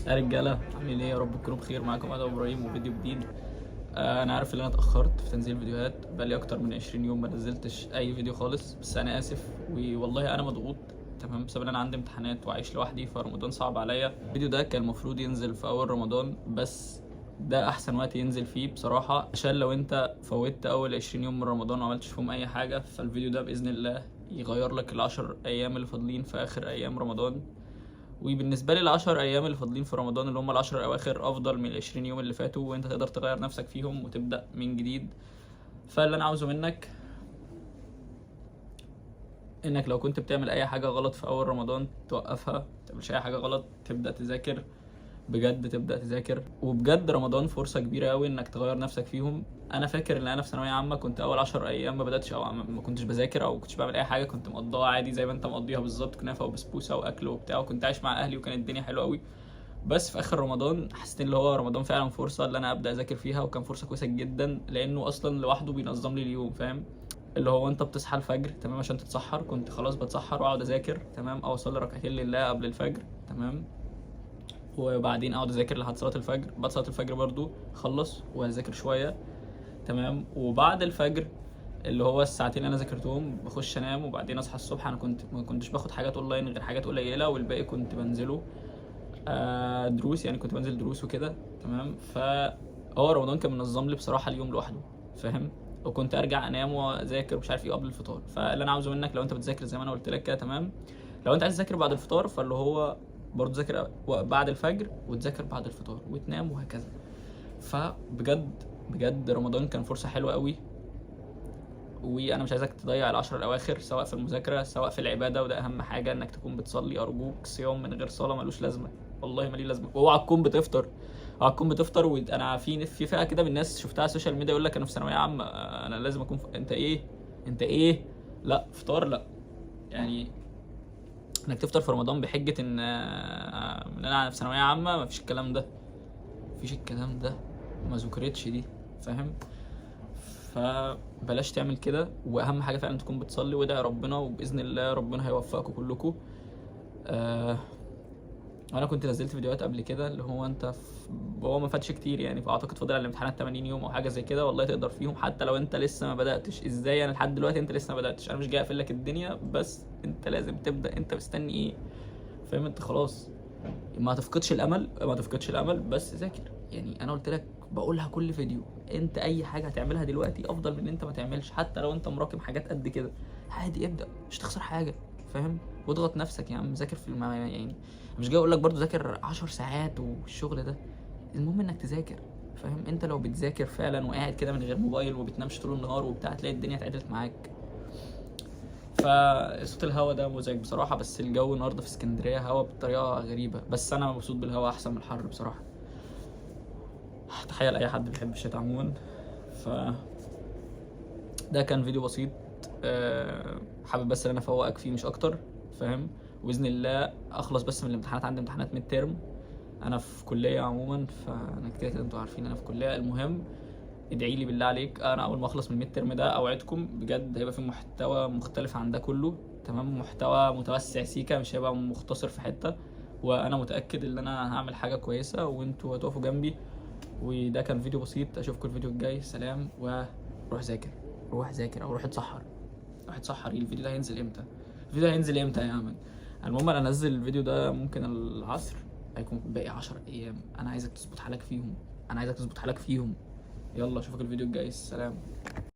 يا رجاله عاملين ايه؟ يا رب تكونوا بخير. معاكم ادم ابراهيم وفيديو جديد. انا عارف ان انا اتاخرت في تنزيل فيديوهات، بقالي اكتر من 20 يوم ما نزلتش اي فيديو خالص، بس انا اسف. والله انا مضغوط تمام بسبب ان انا عندي امتحانات وعايش لوحدي، فرمضان صعب عليا. الفيديو ده كان المفروض ينزل في اول رمضان، بس ده احسن وقت ينزل فيه بصراحه، عشان لو انت فوتت اول 20 يوم من رمضان وما عملتش فيهم اي حاجه، فالفيديو ده باذن الله يغير لك العشر ايام اللي فاضلين في اخر ايام رمضان. وبالنسبه لي العشر ايام اللي فاضلين في رمضان اللي هم العشر الاواخر افضل من ال20 يوم اللي فاتوا، وانت تقدر تغير نفسك فيهم وتبدا من جديد. فاللي انا عاوزه منك انك لو كنت بتعمل اي حاجه غلط في اول رمضان توقفها، ما تعملش اي حاجه غلط، تبدا تذاكر بجد، تبدا تذاكر. وبجد رمضان فرصه كبيره قوي انك تغير نفسك فيهم. انا فاكر ان انا في ثانويه عامه كنت اول 10 ايام ما بداتش او ما كنتش بذاكر او كنتش بعمل اي حاجه، كنت مقضاها عادي زي ما انت مقضيها بالظبط، كنافه وبسبوسه واكل وبتاع، وكنت عايش مع اهلي وكانت الدنيا حلوه قوي. بس في اخر رمضان حسيت ان هو رمضان فعلا فرصه اللي انا ابدا اذاكر فيها، وكان فرصه كويسه جدا لانه اصلا لوحده بينظم لي اليوم، فاهم؟ اللي هو انت بتصحى الفجر تمام عشان تتسحر، كنت خلاص بتسحر واقعد اذاكر تمام، او اصلي ركعتين لله قبل الفجر تمام، وبعدين اقعد اذاكر لحد صلاه الفجر. بعد صلاه الفجر برضو اخلص واذاكر شويه تمام، وبعد الفجر اللي هو الساعتين اللي انا ذاكرتهم بخش انام، وبعدين اصحى الصبح. انا ما كنتش باخد حاجات اونلاين غير حاجات قليله، والباقي كنت بنزله دروس، يعني كنت بنزل دروس وكده تمام. فهو رمضان كان منظم لي بصراحه اليوم لوحده، فاهم؟ وكنت ارجع انام واذاكر مش عارف ايه قبل الفطار. فاللي انا عاوزه منك لو انت بتذاكر زي ما انا قلت لك كده تمام، لو انت عايز تذاكر بعد الفطار فاللي هو برضه تذاكر بعد الفجر وتذاكر بعد الفطار وتنام وهكذا. فبجد بجد رمضان كان فرصه حلوه قوي، وانا مش عايزك تضيع العشر الاواخر سواء في المذاكره سواء في العباده، وده اهم حاجه انك تكون بتصلي. ارجوك، صيام من غير صلاه ملوش لازمه، والله ما ليه لازمه. واوعى تكون بتفطر، اوعى تكون بتفطر. وانا في فئه كده من الناس شفتها على السوشيال ميديا يقول لك انا في ثانويه عامه انا لازم اكون انت ايه؟ انت ايه؟ لا فطار لا، يعني انك تفطر في رمضان بحجه ان انا في ثانويه عامه، مفيش الكلام ده، مفيش الكلام ده، ما ذكرتش دي، فاهم؟ فبلاش تعمل كده، واهم حاجه فعلا تكون بتصلي وادعي ربنا، وباذن الله ربنا هيوفقكم كلكم. انا كنت نزلت فيديوهات قبل كده اللي هو انت هو ما فاتش كتير يعني، فاعتقد فاضل على الامتحانات 80 يوم او حاجه زي كده، والله تقدر فيهم حتى لو انت لسه ما بداتش. ازاي انا لحد دلوقتي انت لسه ما بداتش؟ انا مش جاي اقفل لك الدنيا، بس انت لازم تبدا. انت مستني ايه؟ فاهم؟ انت خلاص ما تفقدش الامل، ما تفقدش الامل، بس ذاكر. يعني انا قلت لك بقولها كل فيديو، انت اي حاجه هتعملها دلوقتي افضل من ان انت ما تعملش. حتى لو انت مراكم حاجات قد كده عادي ابدا، مش تخسر حاجه، فاهم؟ واضغط نفسك يا عم، ذاكر في يعني مش جاي اقول لك برضو ذاكر 10 ساعات والشغل ده، المهم انك تذاكر، فاهم؟ انت لو بتذاكر فعلا وقاعد كده من غير موبايل وبتنامش طول النهار وبتاع، تلاقي الدنيا اتعدلت معاك. فصوت الهوا ده مزعج بصراحه، بس الجو النهارده في اسكندريه هوا بطريقه غريبه، بس انا مبسوط بالهوا احسن من الحر بصراحه. تحيه لاي حد بيحب الشتاء عموما. ف ده كان فيديو بسيط، حابب بس ان انا افوقك فيه مش اكتر، فاهم؟ وباذن الله اخلص بس من الامتحانات، عندي امتحانات ميد ترم، انا في كليه عموما، فانا كده كده انتوا عارفين انا في كليه. المهم ادعي لي بالله عليك، انا اول ما اخلص من الميد ترم ده اوعدكم بجد هيبقى في محتوى مختلف عن ده كله تمام، محتوى متوسع سيكا، مش هيبقى مختصر في حته، وانا متاكد ان انا هعمل حاجه كويسه وانتوا هتقفوا جنبي. وده كان فيديو بسيط، اشوفكم الفيديو الجاي، سلام. وروح ذاكر، روح ذاكر او روح اتسحر، روح اتسحر. الفيديو ده هينزل امتى؟ الفيديو هينزل امتى يا عم؟ المهم انا انزل الفيديو ده ممكن العصر، هيكون باقي 10 ايام، انا عايزك تظبط حالك فيهم، انا عايزك تظبط حالك فيهم. يلا اشوفك الفيديو الجاي، سلام.